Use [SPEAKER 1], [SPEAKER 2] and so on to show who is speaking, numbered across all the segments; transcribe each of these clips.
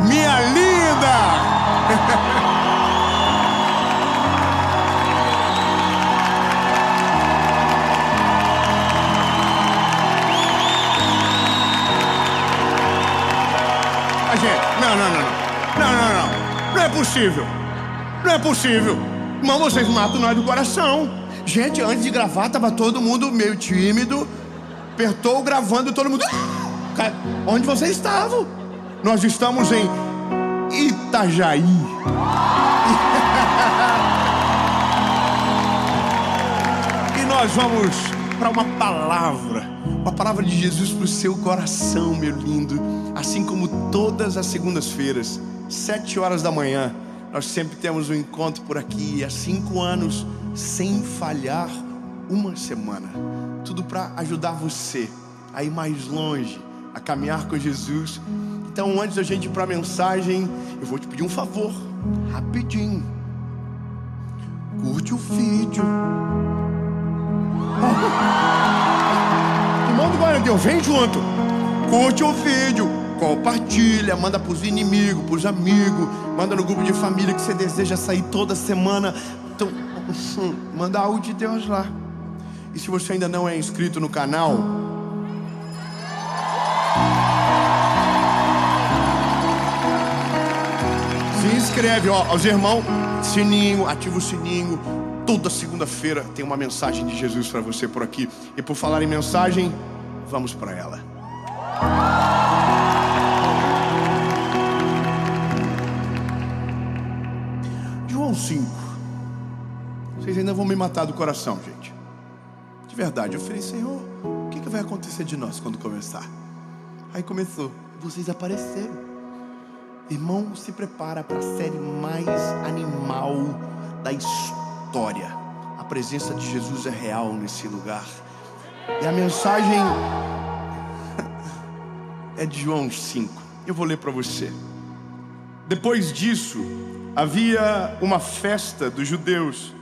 [SPEAKER 1] minha linda! Não é possível. Não é possíil. Irmão, vocês matam nós do coração. Gente, antes de gravar, tava todo mundo meio tímido. Apertou gravando, todo mundo... Onde vocês estavam? Nós estamos em Itajaí. E nós vamos para uma palavra de Jesus para o seu coração, meu lindo. Assim como todas as segundas-feiras, 7 horas da manhã, nós sempre temos um encontro por aqui. Há 5 anos, sem falhar uma semana. Tudo para ajudar você a ir mais longe, a caminhar com Jesus. Então, antes da gente ir para a mensagem, eu vou te pedir um favor, rapidinho. Curte o vídeo. Irmão do glória a Deus, vem junto. Curte o vídeo, compartilha, manda pros inimigos, pros amigos, manda no grupo de família que você deseja sair toda semana. Então, manda algo de Deus lá. E se você ainda não é inscrito no canal, se inscreve, ó, os irmãos, sininho, ativa o sininho. Toda segunda-feira tem uma mensagem de Jesus para você por aqui. E por falar em mensagem, vamos para ela. João 5. Vocês ainda vão me matar do coração, gente. De verdade, eu falei, Senhor, o que vai acontecer de nós quando começar? Aí começou, vocês apareceram. Irmão, se prepara para a série mais animal da história. A presença de Jesus é real nesse lugar. E a mensagem é de João 5. Eu vou ler para você. Depois disso, havia uma festa dos judeus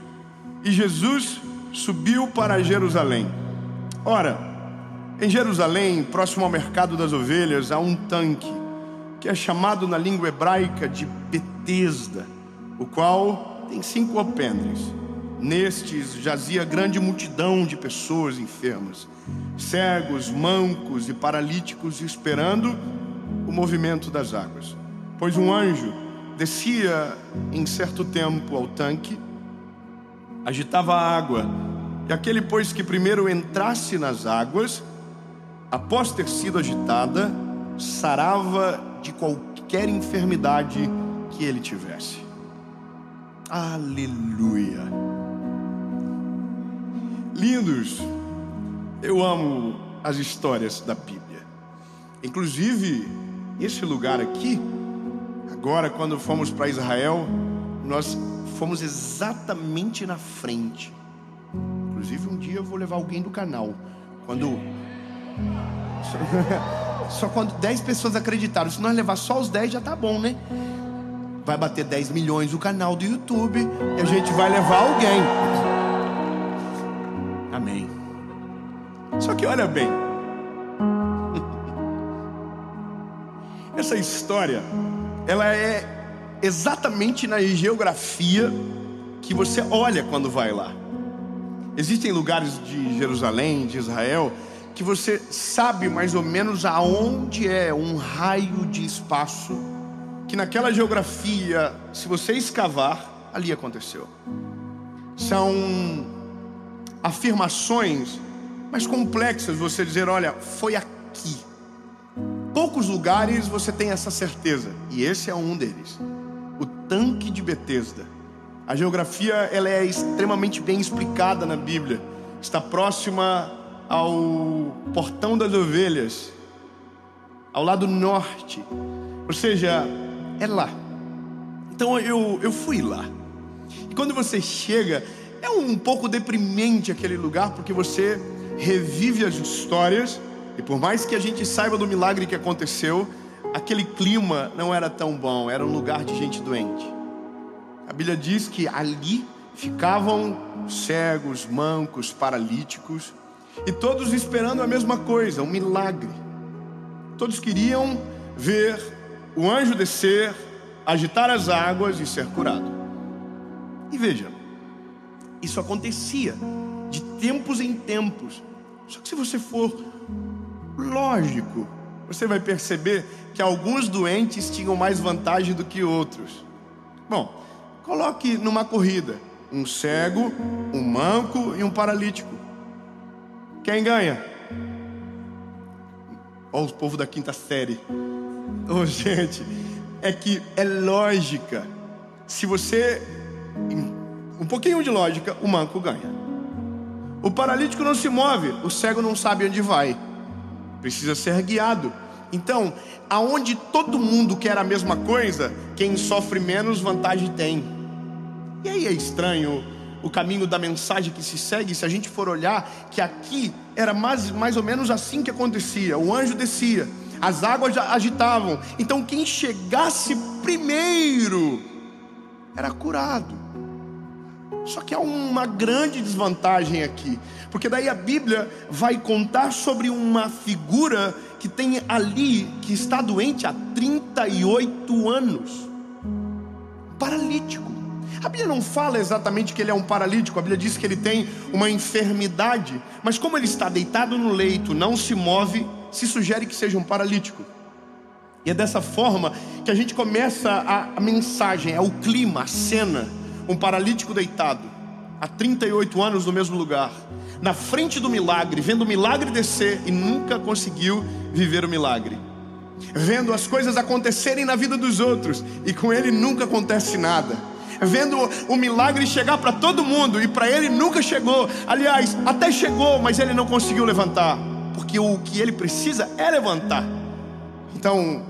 [SPEAKER 1] e Jesus subiu para Jerusalém. Ora, em Jerusalém, próximo ao mercado das ovelhas, há um tanque que é chamado na língua hebraica de Betesda, o qual tem 5 alpendres. Nestes jazia grande multidão de pessoas enfermas, cegos, mancos e paralíticos, esperando o movimento das águas. Pois um anjo descia em certo tempo ao tanque, agitava a água, e aquele, pois, que primeiro entrasse nas águas, após ter sido agitada, sarava de qualquer enfermidade que ele tivesse. Aleluia. Lindos, eu amo as histórias da Bíblia. Inclusive, esse lugar aqui, agora quando fomos para Israel, nós fomos exatamente na frente. Inclusive, um dia eu vou levar alguém do canal. Só quando 10 pessoas acreditaram. Se nós levar só os 10 já tá bom, né? Vai bater 10 milhões o canal do YouTube e a gente vai levar alguém. Amém. Só que olha bem, essa história, ela é exatamente na geografia que você olha quando vai lá. Existem lugares de Jerusalém, de Israel, que você sabe mais ou menos aonde é um raio de espaço, que naquela geografia, se você escavar, ali aconteceu. São afirmações mais complexas, você dizer, olha, foi aqui. Poucos lugares você tem essa certeza, e esse é um deles. O tanque de Betesda. A geografia, ela é extremamente bem explicada na Bíblia. Está próxima ao portão das ovelhas, ao lado norte. Ou seja, é lá. Então eu fui lá. E quando você chega, é um pouco deprimente aquele lugar, porque você revive as histórias. E por mais que a gente saiba do milagre que aconteceu, aquele clima não era tão bom. Era um lugar de gente doente. A Bíblia diz que ali ficavam cegos, mancos, paralíticos, e todos esperando a mesma coisa, um milagre. Todos queriam ver o anjo descer, agitar as águas e ser curado. E veja, isso acontecia de tempos em tempos. Só que se você for lógico, você vai perceber que alguns doentes tinham mais vantagem do que outros. Bom, coloque numa corrida um cego, um manco e um paralítico. Quem ganha? Olha o povo da quinta série. Oh, gente, é que é lógica. Se você... um pouquinho de lógica, o manco ganha. O paralítico não se move, o cego não sabe onde vai. Precisa ser guiado. Então, aonde todo mundo quer a mesma coisa, quem sofre menos vantagem tem. E aí é estranho o caminho da mensagem que se segue, se a gente for olhar que aqui era mais ou menos assim que acontecia. O anjo descia, as águas agitavam. Então quem chegasse primeiro era curado. Só que há uma grande desvantagem aqui, porque daí a Bíblia vai contar sobre uma figura que tem ali, que está doente há 38 anos. Paralítico. A Bíblia não fala exatamente que ele é um paralítico. A Bíblia diz que ele tem uma enfermidade, mas como ele está deitado no leito, não se move, se sugere que seja um paralítico. E é dessa forma que a gente começa a mensagem, é o clima, a cena. Um paralítico deitado há 38 anos no mesmo lugar, na frente do milagre, vendo o milagre descer e nunca conseguiu viver o milagre, vendo as coisas acontecerem na vida dos outros e com ele nunca acontece nada, vendo o milagre chegar para todo mundo e para ele nunca chegou. Aliás, até chegou, mas ele não conseguiu levantar, porque o que ele precisa é levantar. Então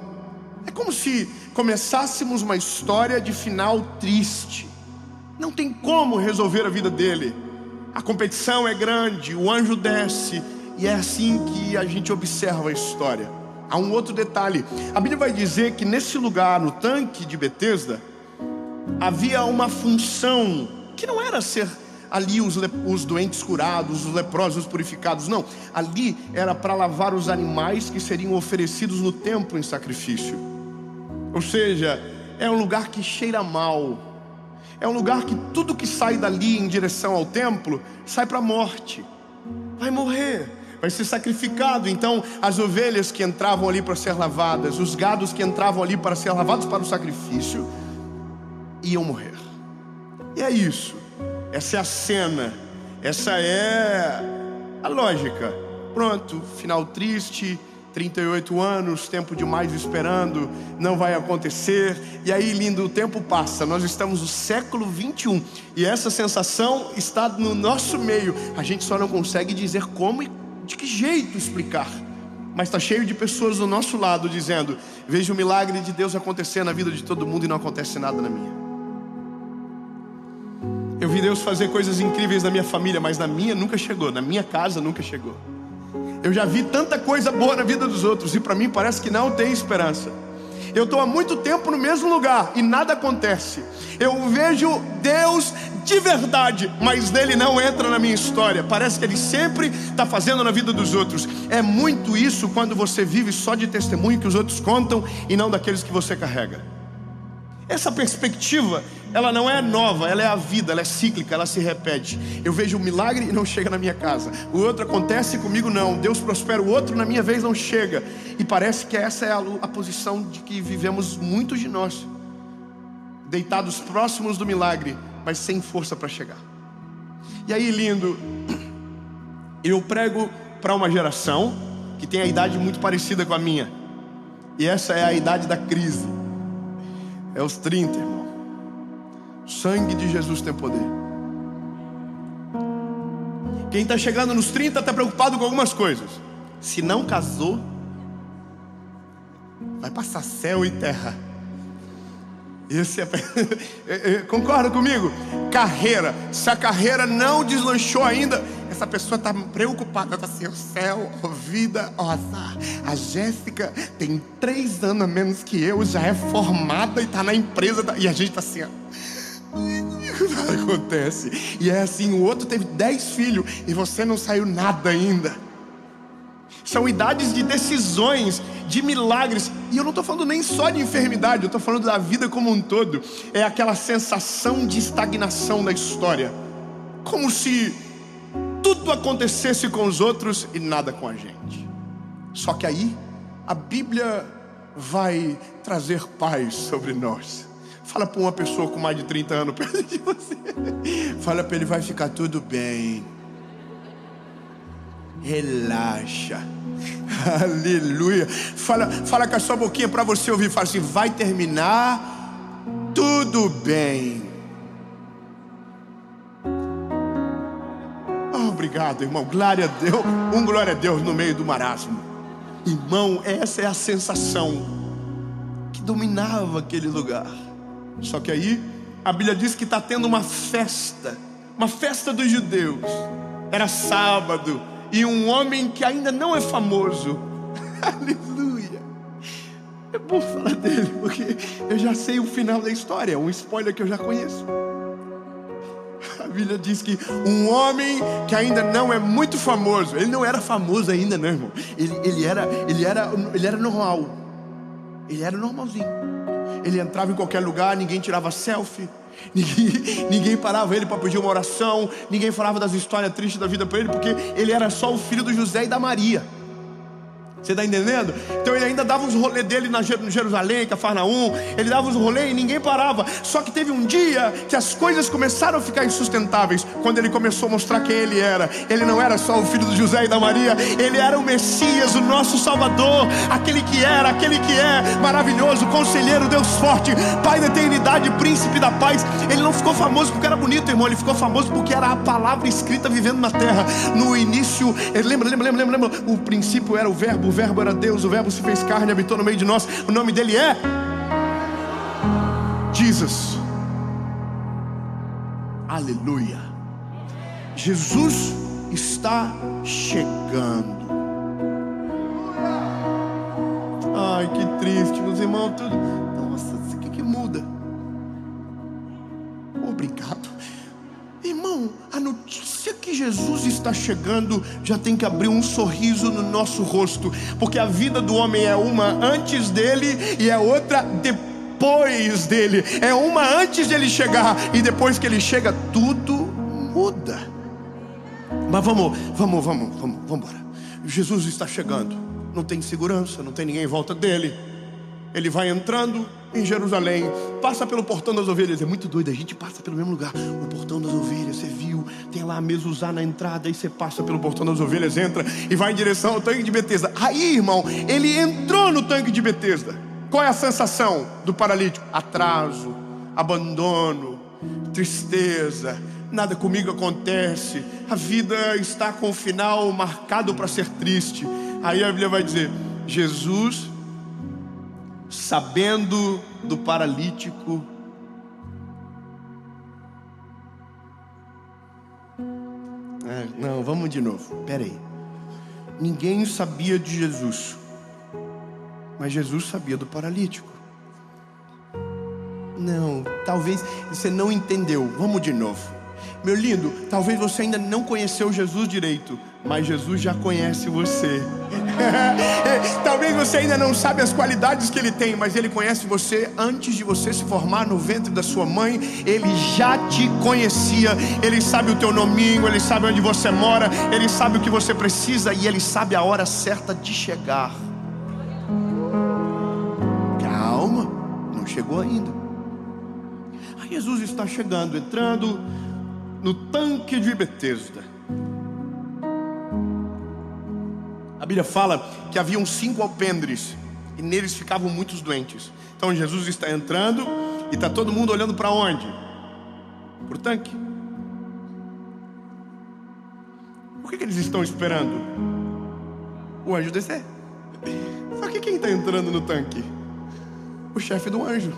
[SPEAKER 1] é como se começássemos uma história de final triste. Não tem como resolver a vida dele. A competição é grande, o anjo desce, e é assim que a gente observa a história. Há um outro detalhe. A Bíblia vai dizer que nesse lugar, no tanque de Betesda, havia uma função que não era ser ali os doentes curados, os leprosos purificados. Não, ali era para lavar os animais que seriam oferecidos no templo em sacrifício. Ou seja, é um lugar que cheira mal. É um lugar que tudo que sai dali em direção ao templo sai para a morte. Vai morrer, vai ser sacrificado. Então as ovelhas que entravam ali para ser lavadas, os gados que entravam ali para ser lavados para o sacrifício, iam morrer. E é isso. Essa é a cena. Essa é a lógica. Pronto, final triste. 38 anos, tempo demais esperando, não vai acontecer. E aí, lindo, o tempo passa. Nós estamos no século 21 e essa sensação está no nosso meio. A gente só não consegue dizer como e de que jeito explicar. Mas está cheio de pessoas do nosso lado dizendo: veja o milagre de Deus acontecer na vida de todo mundo e não acontece nada na minha. Eu vi Deus fazer coisas incríveis na minha família, mas na minha nunca chegou, na minha casa nunca chegou. Eu já vi tanta coisa boa na vida dos outros e para mim parece que não tem esperança. Eu estou há muito tempo no mesmo lugar e nada acontece. Eu vejo Deus de verdade, mas nele não entra na minha história. Parece que ele sempre está fazendo na vida dos outros. É muito isso quando você vive só de testemunho que os outros contam e não daqueles que você carrega. Essa perspectiva, ela não é nova, ela é a vida, ela é cíclica, ela se repete. Eu vejo um milagre e não chega na minha casa. O outro acontece comigo não. Deus prospera o outro, na minha vez não chega. E parece que essa é a posição de que vivemos muitos de nós. Deitados próximos do milagre, mas sem força para chegar. E aí, lindo, eu prego para uma geração que tem a idade muito parecida com a minha. E essa é a idade da crise. É os 30, irmão. O sangue de Jesus tem poder. Quem está chegando nos 30 está preocupado com algumas coisas. Se não casou, vai passar céu e terra. Esse concorda comigo? Carreira. Se a carreira não deslanchou ainda, essa pessoa está preocupada. Está assim: o céu, a vida, ó azar. A Jéssica tem 3 anos a menos que eu, já é formada e está na empresa. E a gente está assim, ó. Nada acontece. E é assim, o outro teve 10 filhos e você não saiu nada ainda. São idades de decisões, de milagres. E eu não estou falando nem só de enfermidade, eu estou falando da vida como um todo. É aquela sensação de estagnação da história, como se tudo acontecesse com os outros e nada com a gente. Só que aí a Bíblia vai trazer paz sobre nós. Fala para uma pessoa com mais de 30 anos perto de você. Fala para ele: vai ficar tudo bem. Relaxa. Aleluia. Fala com a sua boquinha para você ouvir. Fala assim: vai terminar tudo bem. Oh, obrigado, irmão. Glória a Deus. Glória a Deus no meio do marasmo. Irmão, essa é a sensação que dominava aquele lugar. Só que aí a Bíblia diz que está tendo uma festa dos judeus. Era sábado. E um homem que ainda não é famoso, aleluia, é bom falar dele, porque eu já sei o final da história, é um spoiler que eu já conheço. A Bíblia diz que um homem que ainda não é muito famoso, ele não era famoso ainda, não, irmão. Ele era normal, ele era normalzinho. Ele entrava em qualquer lugar, ninguém tirava selfie, ninguém parava ele para pedir uma oração, ninguém falava das histórias tristes da vida para ele, porque ele era só o filho do José e da Maria. Você está entendendo? Então ele ainda dava os rolês dele no Jerusalém, Cafarnaum. Ele dava os rolês e ninguém parava. Só que teve um dia que as coisas começaram a ficar insustentáveis, quando ele começou a mostrar quem ele era. Ele não era só o filho do José e da Maria, ele era o Messias, o nosso Salvador, aquele que é maravilhoso, conselheiro, Deus forte, Pai da eternidade, príncipe da paz. Ele não ficou famoso porque era bonito, irmão. Ele ficou famoso porque era a palavra escrita vivendo na terra. No início, lembra, o princípio era o Verbo era Deus, o Verbo se fez carne e habitou no meio de nós. O nome dele é Jesus. Aleluia. Jesus está chegando. Ai, que triste, meus irmãos. Nossa, o que muda? Obrigado. Irmão, a notícia que Jesus está chegando já tem que abrir um sorriso no nosso rosto, porque a vida do homem é uma antes dele e é outra depois dele. É uma antes de ele chegar, e depois que ele chega tudo muda. Mas vamos embora. Jesus está chegando. Não tem segurança, não tem ninguém em volta dele. Ele vai entrando em Jerusalém, passa pelo portão das ovelhas. É muito doido, a gente passa pelo mesmo lugar. O portão das ovelhas, você viu? Tem lá a mezuzá na entrada. Aí você passa pelo portão das ovelhas, entra e vai em direção ao tanque de Betesda. Aí, irmão, ele entrou no tanque de Betesda. Qual é a sensação do paralítico? Atraso, abandono, tristeza. Nada comigo acontece. A vida está com o final marcado para ser triste. Aí a Bíblia vai dizer: Jesus, sabendo do paralítico, não, vamos de novo, peraí. Ninguém sabia de Jesus, mas Jesus sabia do paralítico. Não, talvez você não entendeu. Vamos de novo. Meu lindo, talvez você ainda não conheceu Jesus direito, mas Jesus já conhece você. Talvez você ainda não sabe as qualidades que Ele tem, mas Ele conhece você antes de você se formar no ventre da sua mãe. Ele já te conhecia. Ele sabe o teu nominho, Ele sabe onde você mora, Ele sabe o que você precisa, e Ele sabe a hora certa de chegar. Calma, não chegou ainda. Aí Jesus está chegando, entrando no tanque de Betesda. A Bíblia fala que haviam 5 alpendres e neles ficavam muitos doentes. Então Jesus está entrando e está todo mundo olhando para onde? Para o tanque. Por que eles estão esperando o anjo descer? Só que quem está entrando no tanque? O chefe do anjo.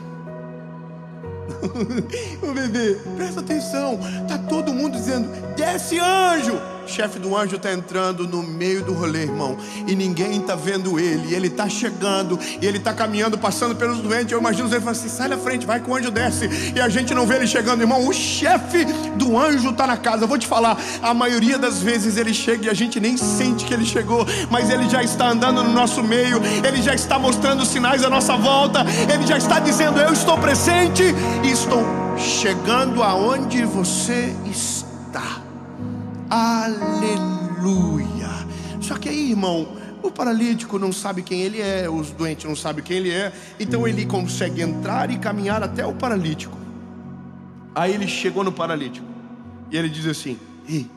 [SPEAKER 1] Ô bebê, presta atenção. Tá todo mundo dizendo: desce, anjo. o chefe do anjo está entrando no meio do rolê, irmão, e ninguém está vendo ele. Ele está chegando, e ele está caminhando, passando pelos doentes. Eu imagino ele falando assim: sai da frente, vai que o anjo desce. E a gente não vê ele chegando, irmão. O chefe do anjo está na casa. Eu vou te falar, a maioria das vezes ele chega e a gente nem sente que ele chegou, mas ele já está andando no nosso meio. Ele já está mostrando sinais à nossa volta. Ele já está dizendo: eu estou presente e estou chegando aonde você está. Aleluia. Só que aí, irmão, o paralítico não sabe quem ele é, os doentes não sabem quem ele é. Então ele consegue entrar e caminhar até o paralítico. Aí ele chegou no paralítico e ele diz assim: ei,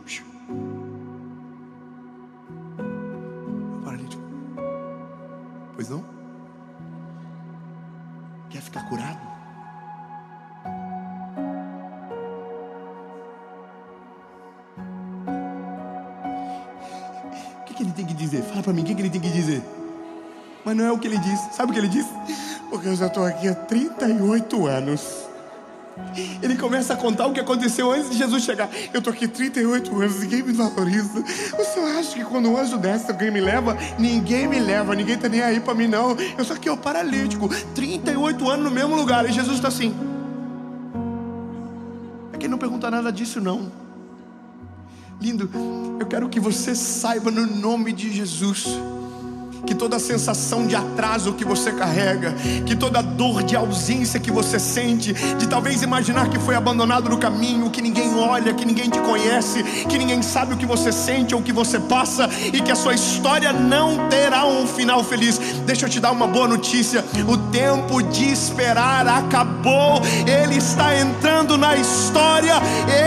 [SPEAKER 1] o paralítico: pois não? Quer ficar curado? O que ele tem que dizer? Fala pra mim, o que ele tem que dizer? Mas não é o que ele diz. Sabe o que ele diz? Porque eu já estou aqui há 38 anos. Ele começa a contar o que aconteceu antes de Jesus chegar. Eu estou aqui 38 anos, ninguém me valoriza. O senhor acha que quando o anjo desce, alguém me leva? Ninguém me leva, ninguém está nem aí para mim não. Eu sou aqui o paralítico, 38 anos no mesmo lugar. E Jesus está assim. É que ele não pergunta nada disso não. Lindo, eu quero que você saiba no nome de Jesus que toda sensação de atraso que você carrega, que toda dor de ausência que você sente, de talvez imaginar que foi abandonado no caminho, que ninguém olha, que ninguém te conhece, que ninguém sabe o que você sente ou o que você passa, e que a sua história não terá um final feliz. Deixa eu te dar uma boa notícia: o tempo de esperar acabou. Ele está entrando na história,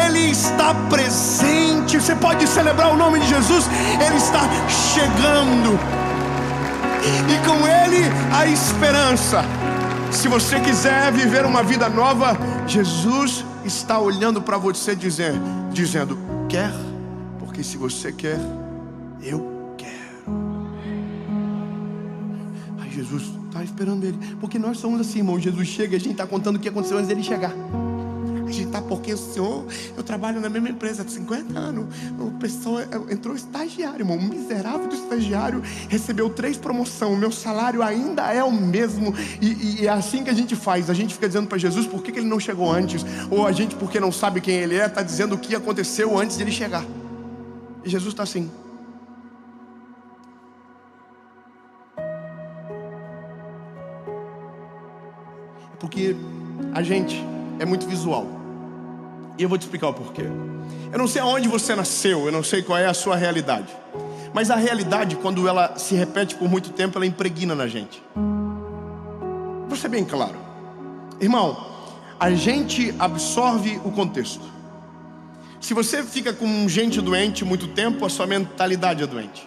[SPEAKER 1] Ele está presente. Você pode celebrar o nome de Jesus. Ele está chegando, e com Ele a esperança. Se você quiser viver uma vida nova, Jesus está olhando para você dizendo: quer? Porque se você quer, eu quero. Ai, Jesus está esperando ele. Porque nós somos assim, irmão. Jesus chega e a gente está contando o que aconteceu antes dele chegar. A gente está, porque o senhor, eu trabalho na mesma empresa há 50 anos. O pessoal entrou estagiário, irmão. Um miserável do estagiário recebeu 3 promoções. O meu salário ainda é o mesmo. E é assim que a gente faz. A gente fica dizendo para Jesus por que ele não chegou antes. Ou a gente, porque não sabe quem ele é, está dizendo o que aconteceu antes de ele chegar. E Jesus está assim. Porque a gente é muito visual. E eu vou te explicar o porquê. Eu não sei aonde você nasceu, eu não sei qual é a sua realidade. Mas a realidade, quando ela se repete por muito tempo, ela impregna na gente. Vou ser bem claro. Irmão, a gente absorve o contexto. Se você fica com gente doente muito tempo, a sua mentalidade é doente.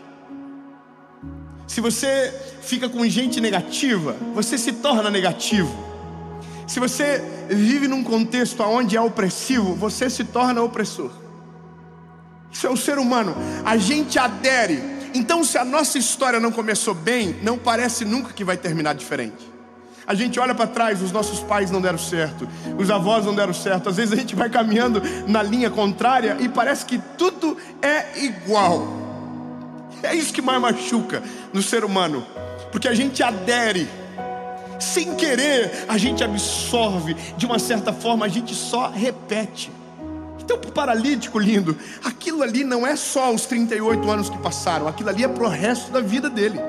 [SPEAKER 1] Se você fica com gente negativa, você se torna negativo. Se você vive num contexto onde é opressivo, você se torna opressor. Isso é o ser humano. A gente adere. Então, se a nossa história não começou bem, não parece nunca que vai terminar diferente. A gente olha para trás, os nossos pais não deram certo, os avós não deram certo. Às vezes a gente vai caminhando na linha contrária e parece que tudo é igual. É isso que mais machuca no ser humano, porque a gente adere. Sem querer, a gente absorve. De uma certa forma, a gente só repete. Então, para o paralítico, lindo, aquilo ali não é só os 38 anos que passaram. Aquilo ali é para o resto da vida dele.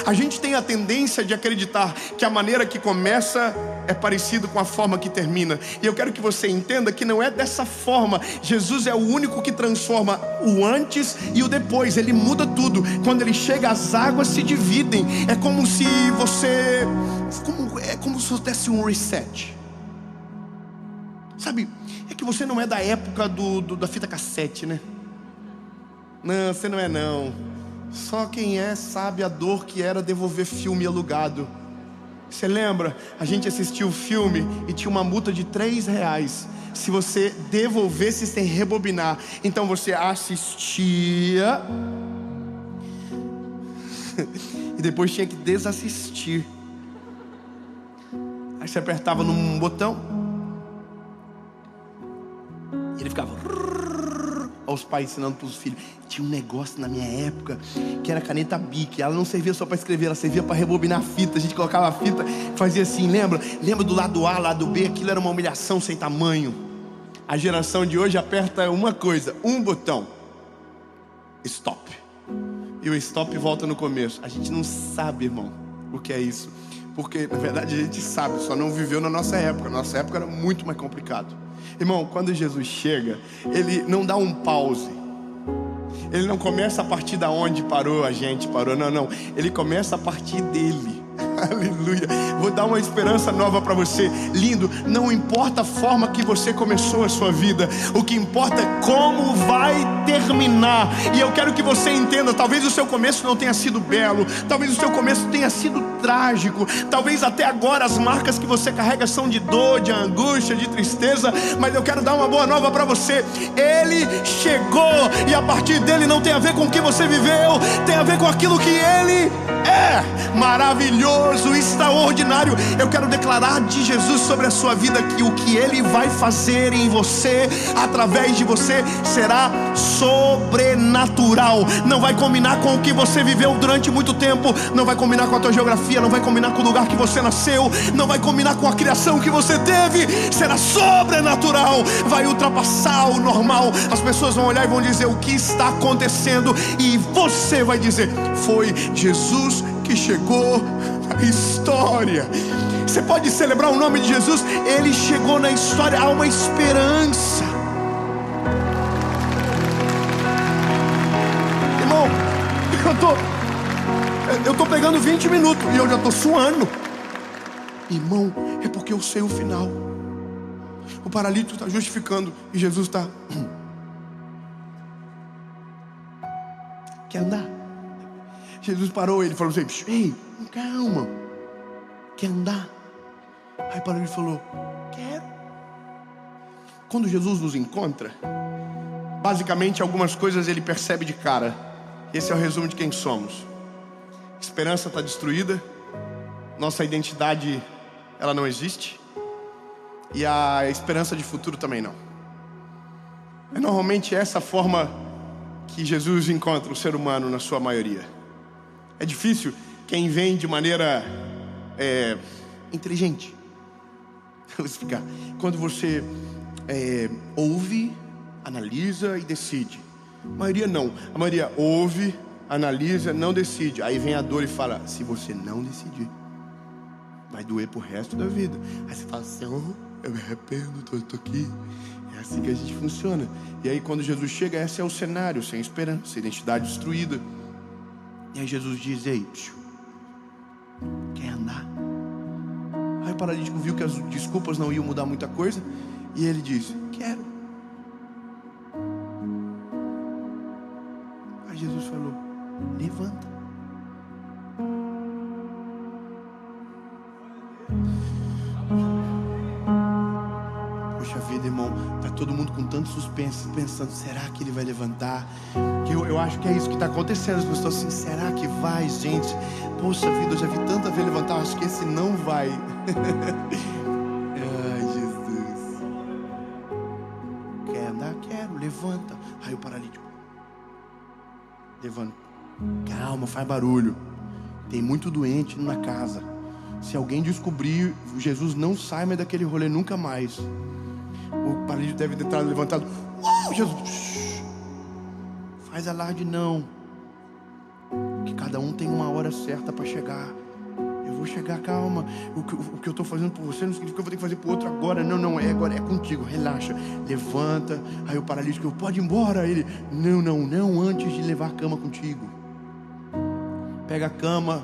[SPEAKER 1] A gente tem a tendência de acreditar que a maneira que começa é parecido com a forma que termina. E eu quero que você entenda que não é dessa forma. Jesus é o único que transforma o antes e o depois. Ele muda tudo. Quando ele chega, as águas se dividem. É como se você... É como se você desse um reset. Sabe, é que você não é da época da fita cassete, né? Não, você não é não. Só quem é sabe a dor que era devolver filme alugado. Você lembra? A gente assistiu o filme e tinha uma multa de R$3 se você devolvesse sem rebobinar. Então você assistia e depois tinha que desassistir. Aí você apertava num botão e ele ficava aos pais ensinando para os filhos. Tinha um negócio na minha época que era caneta Bic. Ela não servia só para escrever, ela servia para rebobinar a fita. A gente colocava a fita, fazia assim, lembra do lado A, lado B? Aquilo era uma humilhação sem tamanho. A geração de hoje aperta uma coisa, um botão: stop. E o stop volta no começo. A gente não sabe, irmão, o que é isso. Porque, na verdade, a gente sabe, só não viveu na nossa época. Nossa época era muito mais complicado. Irmão, quando Jesus chega, Ele não dá um pause. Ele não começa a partir da onde a gente parou. Não. Ele começa a partir dele. Aleluia. Vou dar uma esperança nova para você. Lindo, não importa a forma que você começou a sua vida, o que importa é como vai terminar. E eu quero que você entenda, talvez o seu começo não tenha sido belo, talvez o seu começo tenha sido trágico, talvez até agora as marcas que você carrega são de dor, de angústia, de tristeza, mas eu quero dar uma boa nova para você. Ele chegou, e a partir dele não tem a ver com o que você viveu, tem a ver com aquilo que ele é. Maravilhoso, extraordinário. Eu quero declarar de Jesus sobre a sua vida que o que Ele vai fazer em você, através de você, será sobrenatural. Não vai combinar com o que você viveu durante muito tempo, não vai combinar com a tua geografia, não vai combinar com o lugar que você nasceu, não vai combinar com a criação que você teve. Será sobrenatural, vai ultrapassar o normal. As pessoas vão olhar e vão dizer: o que está acontecendo? E você vai dizer: foi Jesus que chegou na história. Você pode celebrar o nome de Jesus. Ele chegou na história. Há uma esperança. Irmão, eu tô pegando 20 minutos e eu já tô suando. Irmão, é porque eu sei o final. O paralítico está justificando e Jesus está: quer andar? Jesus parou, ele falou assim: ei, calma, quer andar? Aí parou e falou: quero. Quando Jesus nos encontra, basicamente algumas coisas ele percebe de cara. Esse é o resumo de quem somos. Esperança está destruída, nossa identidade, ela não existe, e a esperança de futuro também não. É normalmente essa forma que Jesus encontra o ser humano na sua maioria. É difícil quem vem de maneira inteligente. Vou explicar. Quando você ouve, analisa e decide. A maioria não. A maioria ouve, analisa, não decide. Aí vem a dor e fala: se você não decidir, vai doer pro resto da vida. Aí você fala assim: eu me arrependo, tô aqui. É assim que a gente funciona. E aí quando Jesus chega, esse é o cenário, sem esperança, identidade destruída. E aí Jesus diz: ei, quer andar? Aí o paralítico viu que as desculpas não iam mudar muita coisa, e ele diz: quero. Aí Jesus falou: levanta. Poxa vida, irmão, tá todo mundo com tanto suspense, pensando: será que ele vai levantar? Eu acho que é isso que está acontecendo. As pessoas assim: será que vai, gente? Poxa vida, eu já vi tanta vez levantar, acho que esse não vai. Ai, Jesus. Quer andar? Quero, levanta. Aí o paralítico: levanta. Calma, faz barulho. Tem muito doente na casa. Se alguém descobrir, Jesus não sai mais daquele rolê nunca mais. O paralítico deve ter entrado levantado. Jesus, faz alarde não, que cada um tem uma hora certa para chegar. Eu vou chegar, calma. O que eu estou fazendo por você não significa que eu vou ter que fazer por outro agora. Não, é agora, é contigo, relaxa. Levanta. Aí o paralítico: pode ir embora. Ele: não, antes de levar a cama contigo. Pega a cama.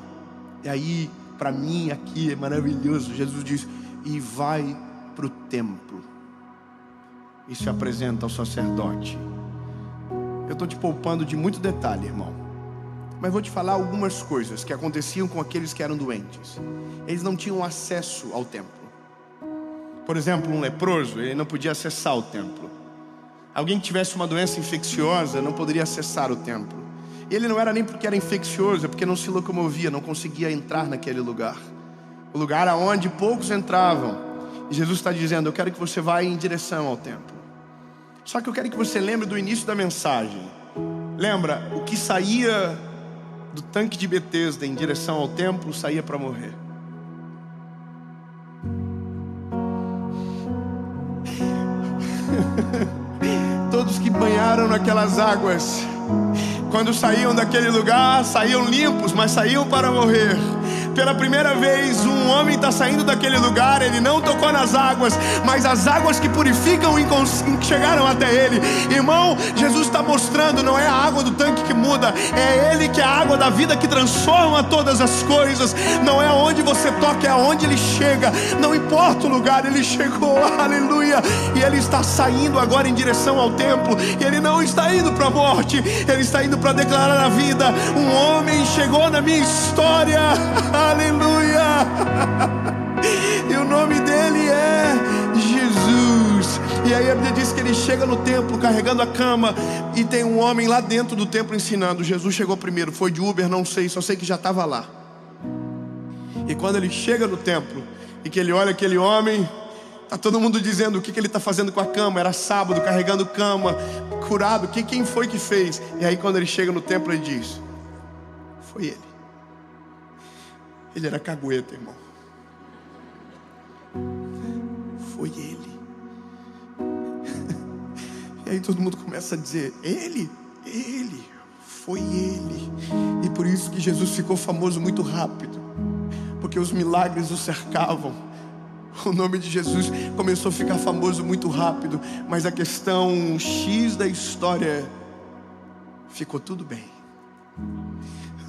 [SPEAKER 1] E aí, para mim aqui é maravilhoso. Jesus diz: e vai para o templo e se apresenta ao sacerdote. Eu estou te poupando de muito detalhe, irmão, mas vou te falar algumas coisas que aconteciam com aqueles que eram doentes. Eles não tinham acesso ao templo. Por exemplo, um leproso, ele não podia acessar o templo. Alguém que tivesse uma doença infecciosa não poderia acessar o templo. E ele não era nem porque era infeccioso, é porque não se locomovia, não conseguia entrar naquele lugar. O lugar aonde poucos entravam. E Jesus está dizendo: eu quero que você vá em direção ao templo. Só que eu quero que você lembre do início da mensagem. Lembra, o que saía do tanque de Betesda em direção ao templo saía para morrer. Todos que banharam naquelas águas, quando saíam daquele lugar, saíam limpos, mas saíam para morrer. Pela primeira vez, um homem está saindo daquele lugar. Ele não tocou nas águas, mas as águas que purificam chegaram até ele. Irmão, Jesus está mostrando, não é a água do tanque que muda, é Ele que é a água da vida que transforma todas as coisas. Não é aonde você toca, é aonde Ele chega. Não importa o lugar, Ele chegou, aleluia. E Ele está saindo agora em direção ao templo. E Ele não está indo para a morte, Ele está indo para declarar a vida. Um homem chegou na minha história, aleluia. E o nome dele é Jesus. E aí a Bíblia diz que ele chega no templo carregando a cama, e tem um homem lá dentro do templo ensinando. Jesus chegou primeiro, foi de Uber, não sei, só sei que já estava lá. E quando ele chega no templo e que ele olha aquele homem, tá todo mundo dizendo o que ele está fazendo com a cama. Era sábado, carregando cama, curado. Quem foi que fez? E aí quando ele chega no templo, ele diz: foi ele. Ele era cagueta, irmão. Foi ele. E aí todo mundo começa a dizer: ele, foi ele. E por isso que Jesus ficou famoso muito rápido, porque os milagres o cercavam. O nome de Jesus começou a ficar famoso muito rápido. Mas a questão X da história, ficou tudo bem.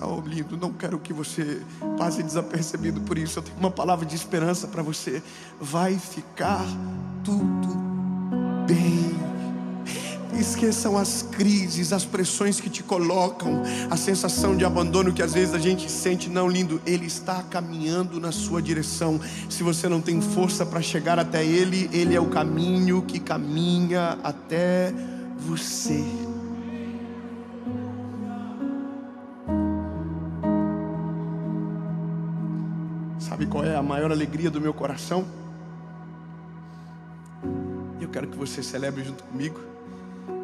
[SPEAKER 1] Oh, lindo, não quero que você passe desapercebido por isso. Eu tenho uma palavra de esperança para você. Vai ficar tudo bem. Esqueçam as crises, as pressões que te colocam, a sensação de abandono que às vezes a gente sente. Não, lindo, Ele está caminhando na sua direção. Se você não tem força para chegar até Ele, Ele é o caminho que caminha até você. Sabe qual é a maior alegria do meu coração? Eu quero que você celebre junto comigo.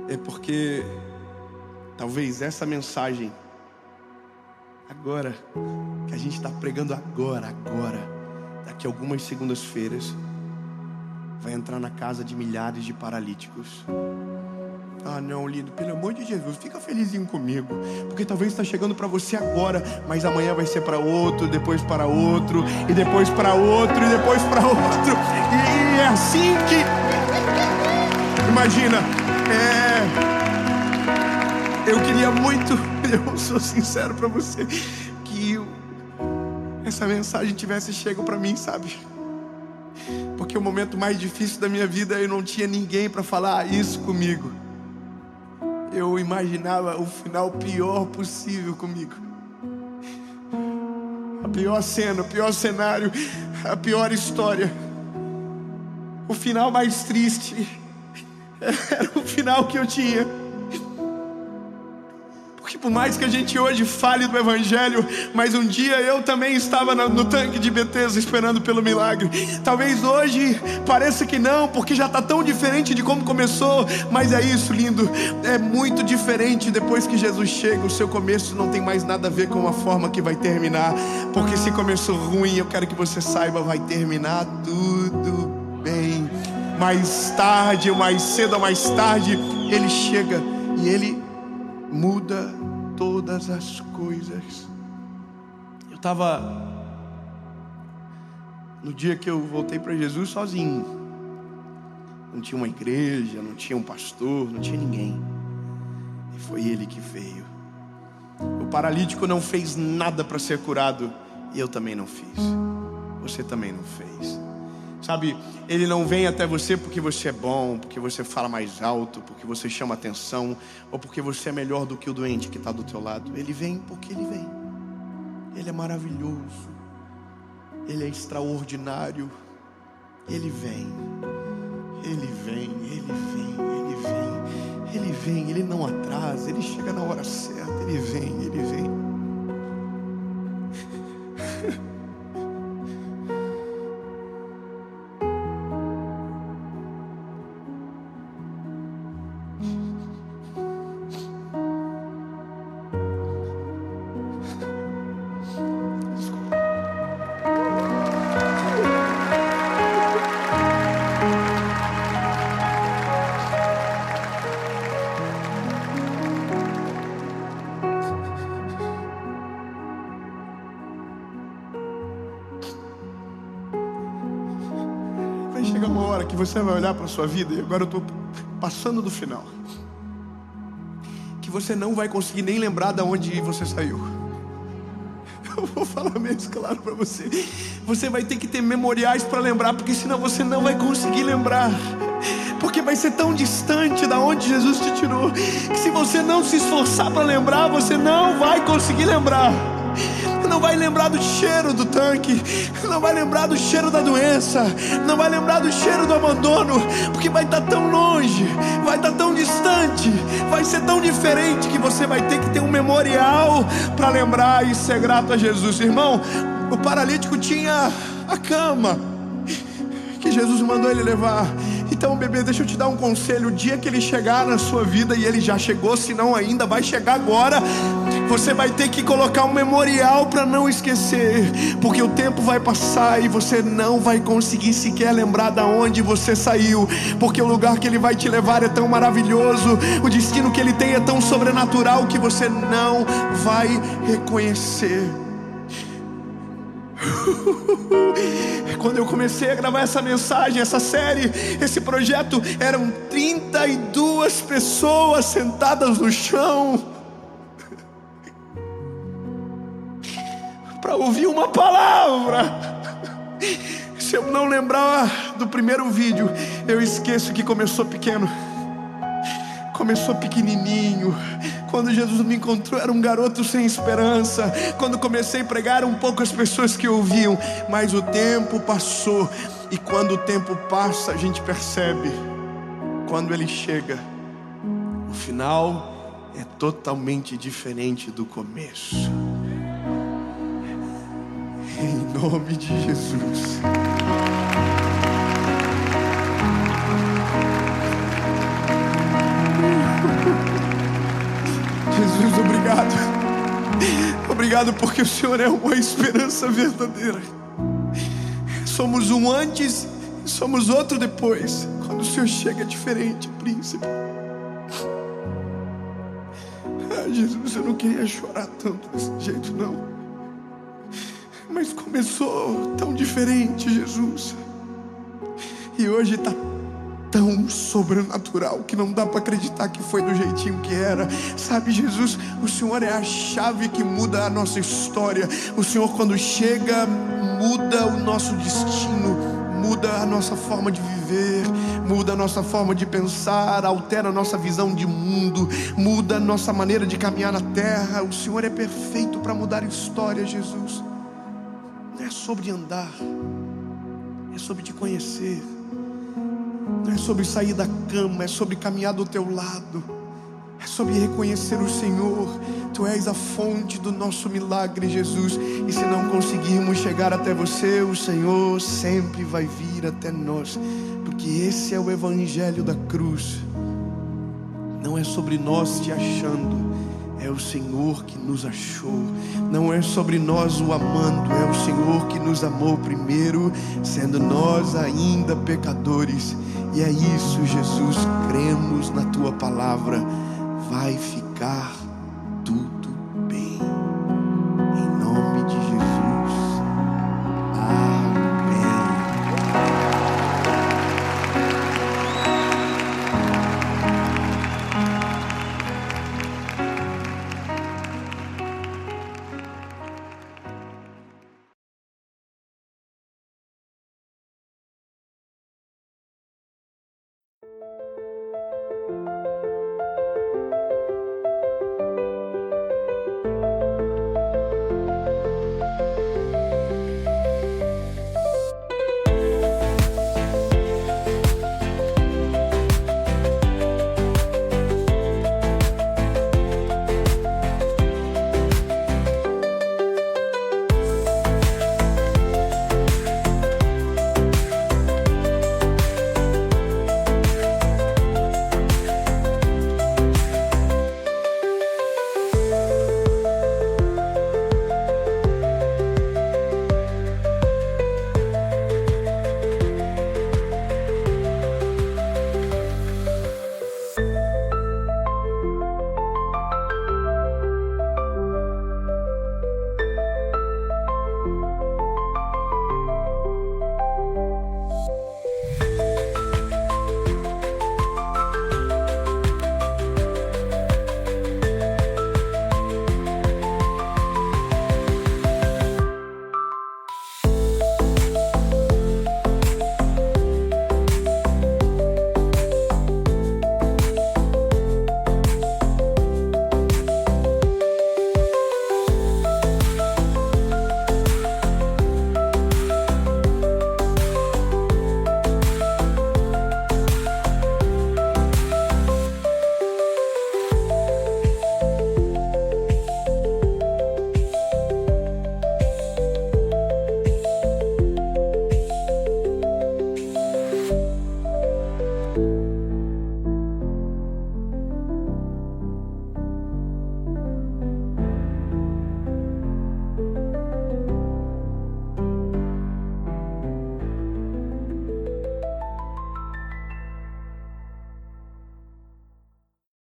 [SPEAKER 1] É porque talvez essa mensagem agora, que a gente está pregando agora, daqui a algumas segundas-feiras, vai entrar na casa de milhares de paralíticos. Ah não, lindo, pelo amor de Jesus, fica felizinho comigo, porque talvez está chegando para você agora, mas amanhã vai ser para outro, depois para outro, e depois para outro, e depois para outro. E é assim que, imagina, eu queria muito, eu sou sincero para você, que essa mensagem tivesse chego para mim, sabe? Porque o momento mais difícil da minha vida, eu não tinha ninguém para falar isso comigo. Eu imaginava o final pior possível comigo. A pior cena, o pior cenário, a pior história. O final mais triste era o final que eu tinha. Porque por mais que a gente hoje fale do Evangelho, mas um dia eu também estava no tanque de Betesda esperando pelo milagre. Talvez hoje pareça que não, porque já está tão diferente de como começou. Mas é isso, lindo, é muito diferente. Depois que Jesus chega, o seu começo não tem mais nada a ver com a forma que vai terminar. Porque se começou ruim, eu quero que você saiba, vai terminar tudo bem. Mais tarde, ou mais cedo ou mais tarde, Ele chega e Ele muda todas as coisas. Eu estava no dia que eu voltei para Jesus sozinho. Não tinha uma igreja, não tinha um pastor, não tinha ninguém. E foi Ele que veio. O paralítico não fez nada para ser curado, e eu também não fiz. Você também não fez. Sabe, Ele não vem até você porque você é bom, porque você fala mais alto, porque você chama atenção, ou porque você é melhor do que o doente que está do teu lado. Ele vem porque Ele vem. Ele é maravilhoso. Ele é extraordinário. Ele vem. Ele vem, Ele vem, Ele vem. Ele vem, Ele não atrasa, Ele chega na hora certa. Ele vem, Ele vem. chegar uma hora que você vai olhar para a sua vida, e agora eu estou passando do final, que você não vai conseguir nem lembrar de onde você saiu. Eu vou falar mesmo claro para você. Você vai ter que ter memoriais para lembrar, porque senão você não vai conseguir lembrar. Porque vai ser tão distante da onde Jesus te tirou, que se você não se esforçar para lembrar, você não vai conseguir lembrar. Não vai lembrar do cheiro do tanque, não vai lembrar do cheiro da doença, não vai lembrar do cheiro do abandono, porque vai estar tão longe, vai estar tão distante, vai ser tão diferente, que você vai ter que ter um memorial para lembrar e ser grato a Jesus. Irmão, o paralítico tinha a cama que Jesus mandou ele levar. Então, bebê, deixa eu te dar um conselho. O dia que ele chegar na sua vida, e ele já chegou, se não ainda vai chegar agora, você vai ter que colocar um memorial para não esquecer, porque o tempo vai passar e você não vai conseguir sequer lembrar da onde você saiu, porque o lugar que ele vai te levar é tão maravilhoso, o destino que ele tem é tão sobrenatural, que você não vai reconhecer. Quando eu comecei a gravar essa mensagem, essa série, esse projeto, eram 32 pessoas sentadas no chão para ouvir uma palavra. Se eu não lembrar do primeiro vídeo, eu esqueço que começou pequeno, começou pequenininho. Quando Jesus me encontrou, era um garoto sem esperança. Quando comecei a pregar, eram poucas pessoas que ouviam. Mas o tempo passou, e quando o tempo passa, a gente percebe, quando ele chega, o final é totalmente diferente do começo. Em nome de Jesus. Jesus, obrigado. Obrigado porque o Senhor é uma esperança verdadeira. Somos um antes, somos outro depois. Quando o Senhor chega é diferente, príncipe. Jesus, eu não queria chorar tanto desse jeito, não. Mas começou tão diferente, Jesus. E hoje está tão sobrenatural que não dá para acreditar que foi do jeitinho que era. Sabe, Jesus, o Senhor é a chave que muda a nossa história. O Senhor, quando chega, muda o nosso destino, muda a nossa forma de viver, muda a nossa forma de pensar, altera a nossa visão de mundo, muda a nossa maneira de caminhar na terra. O Senhor é perfeito para mudar a história, Jesus. Não é sobre andar, é sobre te conhecer. Não é sobre sair da cama, é sobre caminhar do teu lado, é sobre reconhecer o Senhor. Tu és a fonte do nosso milagre, Jesus. E se não conseguirmos chegar até você, o Senhor sempre vai vir até nós, porque esse é o evangelho da cruz. Não é sobre nós te achando, é o Senhor que nos achou. Não é sobre nós o amando, é o Senhor que nos amou primeiro, sendo nós ainda pecadores. E é isso, Jesus, cremos na tua palavra, vai ficar